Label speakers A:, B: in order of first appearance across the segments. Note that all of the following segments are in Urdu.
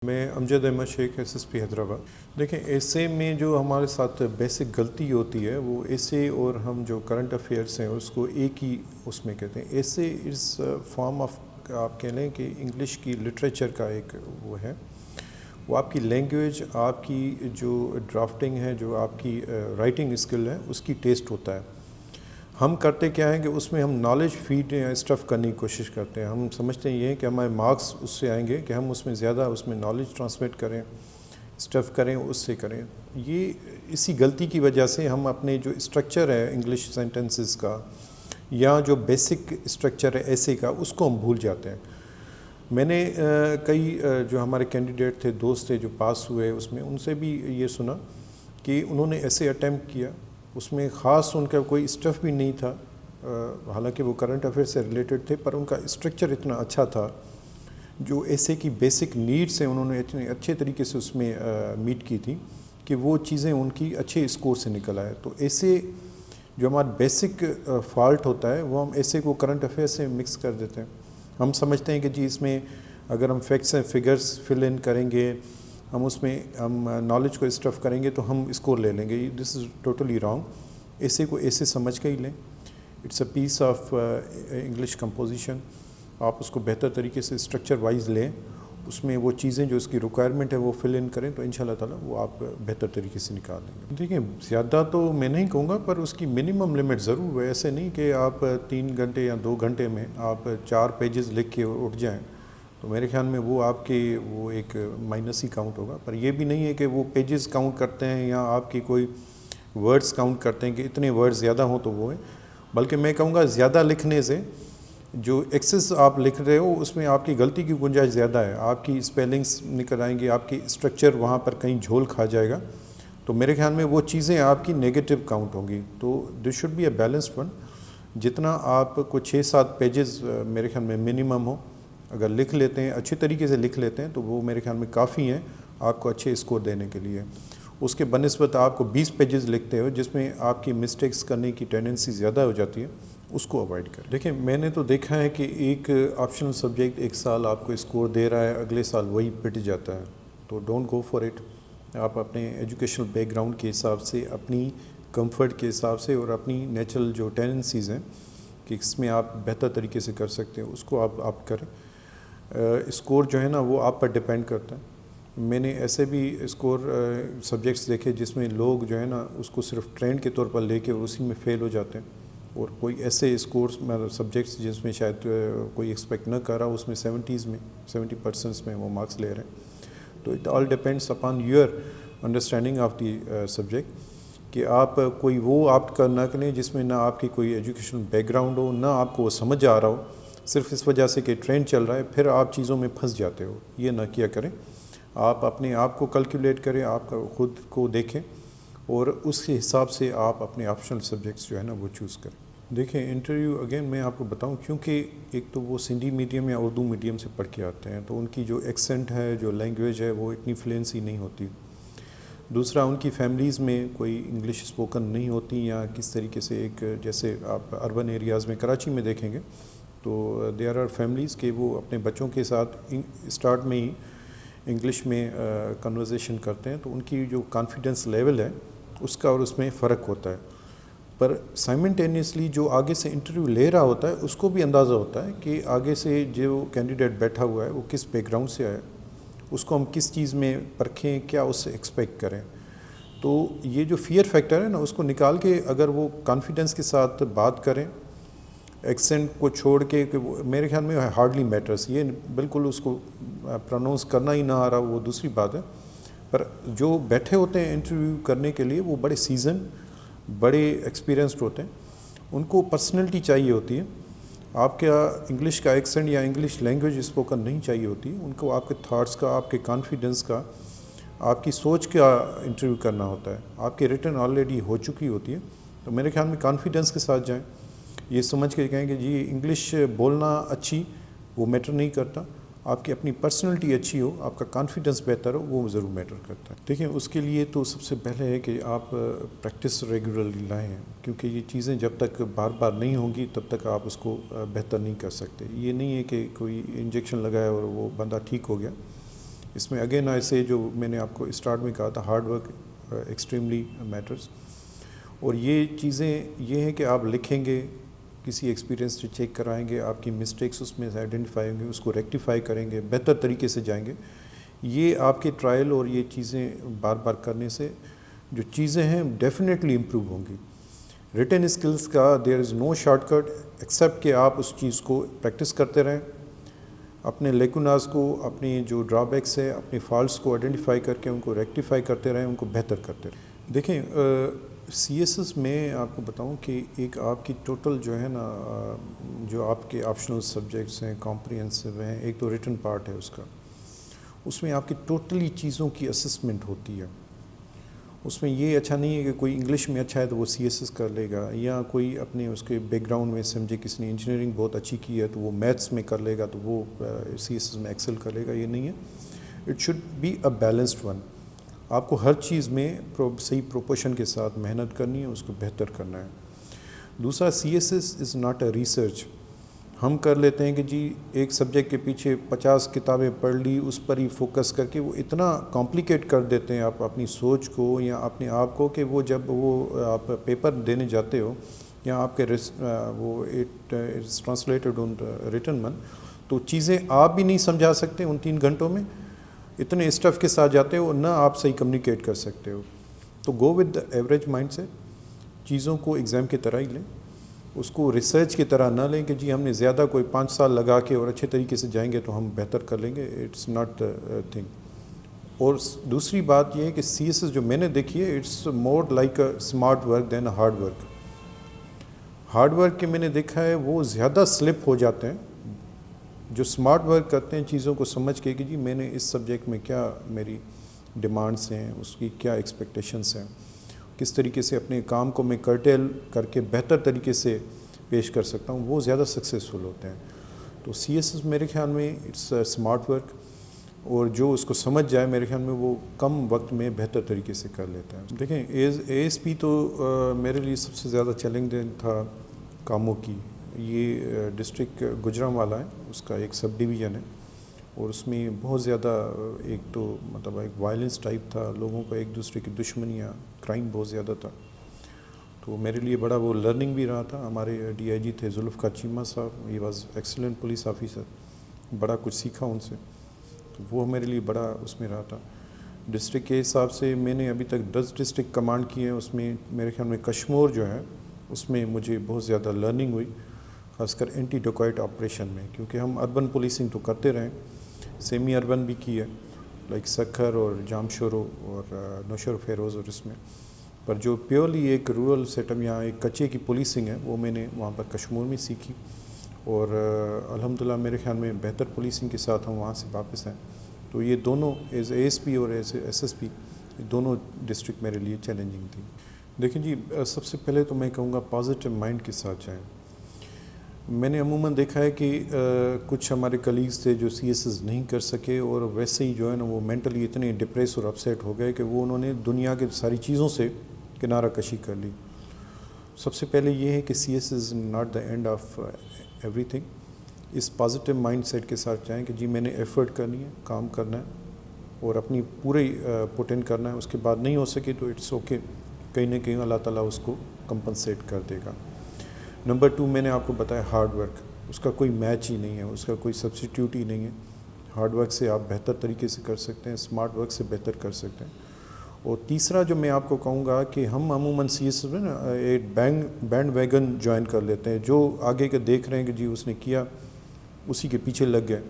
A: میں امجد احمد شیخ SSP حیدرآباد۔ دیکھیں ایسے میں جو ہمارے ساتھ بیسک غلطی ہوتی ہے وہ ایسے اور ہم جو کرنٹ افیئرس ہیں اس کو ایک ہی اس میں کہتے ہیں۔ ایسے از فارم آف آپ کہہ لیں کہ انگلش کی لٹریچر کا ایک وہ ہے، وہ آپ کی لینگویج، آپ کی جو ڈرافٹنگ ہے، جو آپ کی رائٹنگ اسکل ہے اس کی ٹیسٹ ہوتا ہے۔ ہم کرتے کیا ہیں کہ اس میں ہم نالج فیڈ یا اسٹف کرنے کی کوشش کرتے ہیں۔ ہم سمجھتے ہیں یہ کہ ہمارے مارکس اس سے آئیں گے کہ ہم اس میں زیادہ اس میں نالج ٹرانسمٹ کریں، اسٹف کریں، اس سے کریں۔ یہ اسی غلطی کی وجہ سے ہم اپنے جو اسٹرکچر ہے انگلش سینٹنسز کا یا جو بیسک اسٹرکچر ہے ایسے کا، اس کو ہم بھول جاتے ہیں۔ میں نے کئی جو ہمارے کینڈیڈیٹ تھے، دوست تھے جو پاس ہوئے اس میں، ان سے بھی یہ سنا کہ انہوں نے ایسے اٹیمپٹ کیا، اس میں خاص ان کا کوئی اسٹف بھی نہیں تھا، حالانکہ وہ کرنٹ افیئر سے ریلیٹڈ تھے، پر ان کا اسٹرکچر اتنا اچھا تھا، جو ایسے کی بیسک نیڈس ہیں انہوں نے اتنے اچھے طریقے سے اس میں میٹ کی تھی کہ وہ چیزیں ان کی اچھے اسکور سے نکل آئے۔ تو ایسے جو ہمارا بیسک فالٹ ہوتا ہے وہ ہم ایسے کو کرنٹ افیئر سے مکس کر دیتے ہیں۔ ہم سمجھتے ہیں کہ جی اس میں اگر ہم فیکٹس اینڈ فگرس فل ان کریں گے، ہم اس میں ہم نالج کو اسٹف کریں گے تو ہم اسکور لے لیں گے۔ This is totally wrong. ایسے کو ایسے سمجھ کے ہی لیں۔ It's a piece of English composition. آپ اس کو بہتر طریقے سے اسٹرکچر وائز لیں، اس میں وہ چیزیں جو اس کی ریکوائرمنٹ ہے وہ فل ان کریں تو انشاءاللہ تعالیٰ وہ آپ بہتر طریقے سے نکال لیں گے۔ دیکھیں زیادہ تو میں نہیں کہوں گا، پر اس کی منیمم لمٹ ضرور ہے۔ ایسے نہیں کہ آپ 3 گھنٹے یا 2 گھنٹے میں آپ 4 پیجز لکھ کے اٹھ جائیں، تو میرے خیال میں وہ آپ کے وہ ایک مائنس ہی کاؤنٹ ہوگا۔ پر یہ بھی نہیں ہے کہ وہ پیجز کاؤنٹ کرتے ہیں یا آپ کی کوئی ورڈز کاؤنٹ کرتے ہیں کہ اتنے ورڈز زیادہ ہوں تو وہ ہے، بلکہ میں کہوں گا زیادہ لکھنے سے جو ایکسس آپ لکھ رہے ہو اس میں آپ کی غلطی کی گنجائش زیادہ ہے، آپ کی اسپیلنگس نکل آئیں گی، آپ کی اسٹرکچر وہاں پر کہیں جھول کھا جائے گا، تو میرے خیال میں وہ چیزیں آپ کی نیگیٹو کاؤنٹ ہوں گی۔ تو this should be a balanced one. جتنا آپ کو 6-7 پیجز میرے خیال میں منیمم ہو، اگر لکھ لیتے ہیں اچھے طریقے سے لکھ لیتے ہیں تو وہ میرے خیال میں کافی ہیں آپ کو اچھے اسکور دینے کے لیے۔ اس کے بنسبت آپ کو 20 پیجز لکھتے ہو جس میں آپ کی مسٹیکس کرنے کی ٹینڈنسی زیادہ ہو جاتی ہے، اس کو اوائڈ کریں۔ دیکھیں میں نے تو دیکھا ہے کہ ایک آپشنل سبجیکٹ ایک سال آپ کو اسکور دے رہا ہے، اگلے سال وہی پٹ جاتا ہے، تو ڈونٹ گو فار اٹ۔ آپ اپنے ایجوکیشنل بیک گراؤنڈ کے حساب سے، اپنی کمفرٹ کے حساب سے اور اپنی نیچرل جو ٹینڈنسیز ہیں کہ اس میں آپ بہتر طریقے سے کر سکتے ہیں اس کو آپ کریں۔ اسکور جو ہے نا وہ آپ پر ڈپینڈ کرتا ہے۔ میں نے ایسے بھی اسکور سبجیکٹس دیکھے جس میں لوگ جو ہے نا اس کو صرف ٹرینڈ کے طور پر لے کے اور اسی میں فیل ہو جاتے ہیں، اور کوئی ایسے اسکورس سبجیکٹس جس میں شاید کوئی ایکسپیکٹ نہ کر رہا اس میں 70% میں وہ مارکس لے رہے ہیں۔ تو it all depends upon your understanding of the subject کہ آپ کوئی وہ آپٹ نہ کریں جس میں نہ آپ کی کوئی ایجوکیشنل بیک گراؤنڈ ہو، نہ آپ کو وہ سمجھ آ رہا ہو، صرف اس وجہ سے کہ ٹرینڈ چل رہا ہے، پھر آپ چیزوں میں پھنس جاتے ہو۔ یہ نہ کیا کریں۔ آپ اپنے آپ کو کیلکولیٹ کریں، آپ کا خود کو دیکھیں اور اس کے حساب سے آپ اپنے آپشنل سبجیکٹس جو ہے نا وہ چوز کریں۔ دیکھیں انٹرویو اگین میں آپ کو بتاؤں، کیونکہ ایک تو وہ سندھی میڈیم یا اردو میڈیم سے پڑھ کے آتے ہیں تو ان کی جو ایکسنٹ ہے، جو لینگویج ہے وہ اتنی فلوئنسی نہیں ہوتی۔ دوسرا ان کی فیملیز میں کوئی انگلش اسپوکن نہیں ہوتی، یا کس طریقے سے ایک جیسے آپ اربن ایریاز میں کراچی میں دیکھیں گے تو دیر آر فیملیز کہ وہ اپنے بچوں کے ساتھ اسٹارٹ میں ہی انگلش میں کنورزیشن کرتے ہیں، تو ان کی جو کانفیڈنس لیول ہے اس کا اور اس میں فرق ہوتا ہے۔ پر سائمنٹینیسلی جو آگے سے انٹرویو لے رہا ہوتا ہے اس کو بھی اندازہ ہوتا ہے کہ آگے سے جو کینڈیڈیٹ بیٹھا ہوا ہے وہ کس بیک گراؤنڈ سے آیا ہے، اس کو ہم کس چیز میں پرکھیں، کیا اس سے ایکسپیکٹ کریں۔ تو یہ جو فیئر فیکٹر ہے نا اس کو نکال کے اگر وہ کانفیڈنس کے ساتھ بات کریں، ایکسنٹ کو چھوڑ کے، کہ میرے خیال میں ہارڈلی میٹرس، یہ بالکل اس کو پروناؤنس کرنا ہی نہ آ رہا وہ دوسری بات ہے، پر جو بیٹھے ہوتے ہیں انٹرویو کرنے کے لیے وہ بڑے سیزن، بڑے ایکسپیرینسڈ ہوتے ہیں، ان کو پرسنلٹی چاہیے ہوتی ہے۔ آپ کا انگلش کا ایکسنٹ یا انگلش لینگویج اسپوکن نہیں چاہیے ہوتی، ان کو آپ کے تھاٹس کا، آپ کے کانفیڈنس کا، آپ کی سوچ کا انٹرویو کرنا ہوتا ہے۔ آپ کی ریٹن آلریڈی ہو چکی ہوتی ہے، تو میرے خیال میں کانفیڈنس کے ساتھ جائیں، یہ سمجھ کے کہیں کہ جی انگلش بولنا اچھی وہ میٹر نہیں کرتا، آپ کی اپنی پرسنلٹی اچھی ہو، آپ کا کانفیڈنس بہتر ہو، وہ ضرور میٹر کرتا ہے۔ دیکھیں اس کے لیے تو سب سے پہلے ہے کہ آپ پریکٹس ریگولرلی لائیں، کیونکہ یہ چیزیں جب تک بار بار نہیں ہوں گی تب تک آپ اس کو بہتر نہیں کر سکتے۔ یہ نہیں ہے کہ کوئی انجیکشن لگایا اور وہ بندہ ٹھیک ہو گیا، اس میں اگین ایسے جو میں نے آپ کو اسٹارٹ میں کہا تھا ہارڈ ورک ایکسٹریملی میٹرز. اور یہ چیزیں یہ ہیں کہ آپ لکھیں گے, کسی ایکسپیرینس سے چیک کرائیں گے, آپ کی مسٹیکس اس میں آئیڈینٹیفائی ہوں گے, اس کو ریکٹیفائی کریں گے, بہتر طریقے سے جائیں گے. یہ آپ کے ٹرائل اور یہ چیزیں بار بار کرنے سے جو چیزیں ہیں ڈیفینیٹلی امپروو ہوں گی. ریٹن اسکلس کا دیر از نو شارٹ کٹ ایکسیپٹ کہ آپ اس چیز کو پریکٹس کرتے رہیں, اپنے لیکوناز کو, اپنی جو ڈرا بیکس ہے, اپنے فالٹس کو آئیڈینٹیفائی کر کے ان کو ریکٹیفائی کرتے رہیں, ان کو بہتر کرتے رہیں. دیکھیں سی ایس ایس میں آپ کو بتاؤں کہ ایک آپ کی ٹوٹل جو ہے نا جو آپ کے آپشنل سبجیکٹس ہیں, کمپریہنسو ہیں, ایک تو ریٹن پارٹ ہے اس کا, اس میں آپ کی ٹوٹلی چیزوں کی اسسمنٹ ہوتی ہے. اس میں یہ اچھا نہیں ہے کہ کوئی انگلش میں اچھا ہے تو وہ سی ایس ایس کر لے گا, یا کوئی اپنے اس کے بیک گراؤنڈ میں سمجھے کسی نے انجینئرنگ بہت اچھی کی ہے تو وہ میتھس میں کر لے گا تو وہ سی ایس ایس میں ایکسل کر لے گا. یہ نہیں ہے. It should be a balanced one. آپ کو ہر چیز میں صحیح پروپورشن کے ساتھ محنت کرنی ہے, اس کو بہتر کرنا ہے. دوسرا, C S S is not a research. ہم کر لیتے ہیں کہ جی ایک سبجیکٹ کے پیچھے 50 کتابیں پڑھ لی, اس پر ہی فوکس کر کے وہ اتنا کمپلیکیٹ کر دیتے ہیں آپ اپنی سوچ کو یا اپنے آپ کو کہ وہ جب وہ آپ پیپر دینے جاتے ہو یا آپ کے وہ it is translated on return one, تو چیزیں آپ بھی نہیں سمجھا سکتے ان 3 گھنٹوں میں, اتنے اسٹف کے ساتھ جاتے ہو, نہ آپ صحیح کمیونیکیٹ کر سکتے ہو. تو go with the average mind set. چیزوں کو ایگزام کی طرح ہی لیں, اس کو ریسرچ کی طرح نہ لیں کہ جی ہم نے زیادہ کوئی 5 سال لگا کے اور اچھے طریقے سے جائیں گے تو ہم بہتر کر لیں گے. It's not thing. اور دوسری بات یہ ہے کہ سی ایس ایس جو میں نے دیکھی ہے it's more like a smart work than a hard work. Hard work کے میں نے دیکھا ہے وہ زیادہ سلپ ہو جاتے ہیں. جو اسمارٹ ورک کرتے ہیں چیزوں کو سمجھ کے کہ جی میں نے اس سبجیکٹ میں کیا میری ڈیمانڈس ہیں, اس کی کیا ایکسپیکٹیشنس ہیں, کس طریقے سے اپنے کام کو میں کرٹیل کر کے بہتر طریقے سے پیش کر سکتا ہوں, وہ زیادہ سکسیزفل ہوتے ہیں. تو سی ایس ایس میرے خیال میں اٹس اسمارٹ ورک, اور جو اس کو سمجھ جائے میرے خیال میں وہ کم وقت میں بہتر طریقے سے کر لیتا ہے. دیکھیں اے ایس پی تو میرے لیے سب سے زیادہ چیلنجنگ تھا کاموں کی. یہ ڈسٹرکٹ گوجرانوالہ ہے, اس کا ایک سب ڈویژن ہے, اور اس میں بہت زیادہ ایک تو مطلب ایک وائلنس ٹائپ تھا, لوگوں کا ایک دوسرے کی دشمنیاں, کرائم بہت زیادہ تھا. تو میرے لیے بڑا وہ لرننگ بھی رہا تھا. ہمارے ڈی آئی جی تھے ذوالفقار چیمہ صاحب, he was excellent police officer, بڑا کچھ سیکھا ان سے, تو وہ میرے لیے بڑا اس میں رہا تھا. ڈسٹرکٹ کے حساب سے میں نے ابھی تک 10 ڈسٹرکٹ کمانڈ کیے ہیں, اس میں میرے خیال میں کشمور جو ہے اس میں مجھے بہت زیادہ لرننگ ہوئی, خاص کر اینٹی ڈوکائٹ آپریشن میں, کیونکہ ہم اربن پولیسنگ تو کرتے رہے, سیمی اربن بھی کی ہے لائک سکھر اور جام شورو اور نوشہر فیروز, اور اس میں پر جو پیورلی ایک رورل سیٹ اپ یا ایک کچے کی پولیسنگ ہے وہ میں نے وہاں پر کشمور میں سیکھی, اور الحمدللہ میرے خیال میں بہتر پولیسنگ کے ساتھ ہم وہاں سے واپس ہیں. تو یہ دونوں ایز اے ایس پی اور as A S S P دونوں ڈسٹرکٹ میرے لیے چیلنجنگ تھی. دیکھیں جی سب سے پہلے تو میں کہوں گا پازیٹیو مائنڈ کے ساتھ جائیں. میں نے عموماً دیکھا ہے کہ کچھ ہمارے کلیگز تھے جو سی ایس ایس نہیں کر سکے, اور ویسے ہی جو ہے نا وہ مینٹلی اتنے ڈپریس اور اپسیٹ ہو گئے کہ وہ انہوں نے دنیا کے ساری چیزوں سے کنارہ کشی کر لی. سب سے پہلے یہ ہے کہ C S S not the end of everything. اس پازیٹیو مائنڈ سیٹ کے ساتھ جائیں کہ جی میں نے ایفرٹ کرنی ہے, کام کرنا ہے, اور اپنی پوری پٹ ان کرنا ہے. اس کے بعد نہیں ہو سکے تو اٹس اوکے, کہیں نہ کہیں اللہ تعالیٰ اس کو کمپنسیٹ کر دے گا. نمبر 2 میں نے آپ کو بتایا ہارڈ ورک, اس کا کوئی میچ ہی نہیں ہے, اس کا کوئی سبسٹیٹیوٹ ہی نہیں ہے. ہارڈ ورک سے آپ بہتر طریقے سے کر سکتے ہیں, اسمارٹ ورک سے بہتر کر سکتے ہیں. اور تیسرا جو میں آپ کو کہوں گا کہ ہم عموماً سی ایس میں نا ایک بینڈ ویگن جوائن کر لیتے ہیں, جو آگے کے دیکھ رہے ہیں کہ جی اس نے کیا اسی کے پیچھے لگ گئے,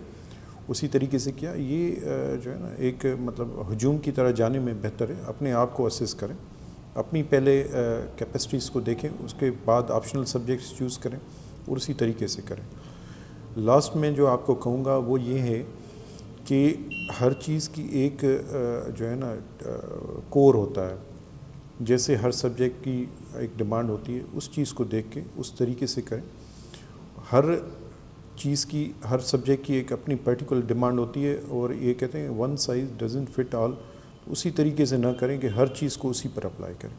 A: اسی طریقے سے کیا. یہ جو ہے نا ایک مطلب ہجوم کی طرح جانے میں بہتر ہے. اپنے آپ کو اسیس کریں, اپنی پہلے کیپیسٹیز کو دیکھیں, اس کے بعد آپشنل سبجیکٹس چوز کریں اور اسی طریقے سے کریں. لاسٹ میں جو آپ کو کہوں گا وہ یہ ہے کہ ہر چیز کی ایک جو ہے نا کور ہوتا ہے. جیسے ہر سبجیکٹ کی ایک ڈیمانڈ ہوتی ہے, اس چیز کو دیکھ کے اس طریقے سے کریں. ہر چیز کی, ہر سبجیکٹ کی ایک اپنی پرٹیکولر ڈیمانڈ ہوتی ہے, اور یہ کہتے ہیں ون سائز ڈزنٹ فٹ آل. اسی طریقے سے نہ کریں کہ ہر چیز کو اسی پر اپلائی کریں.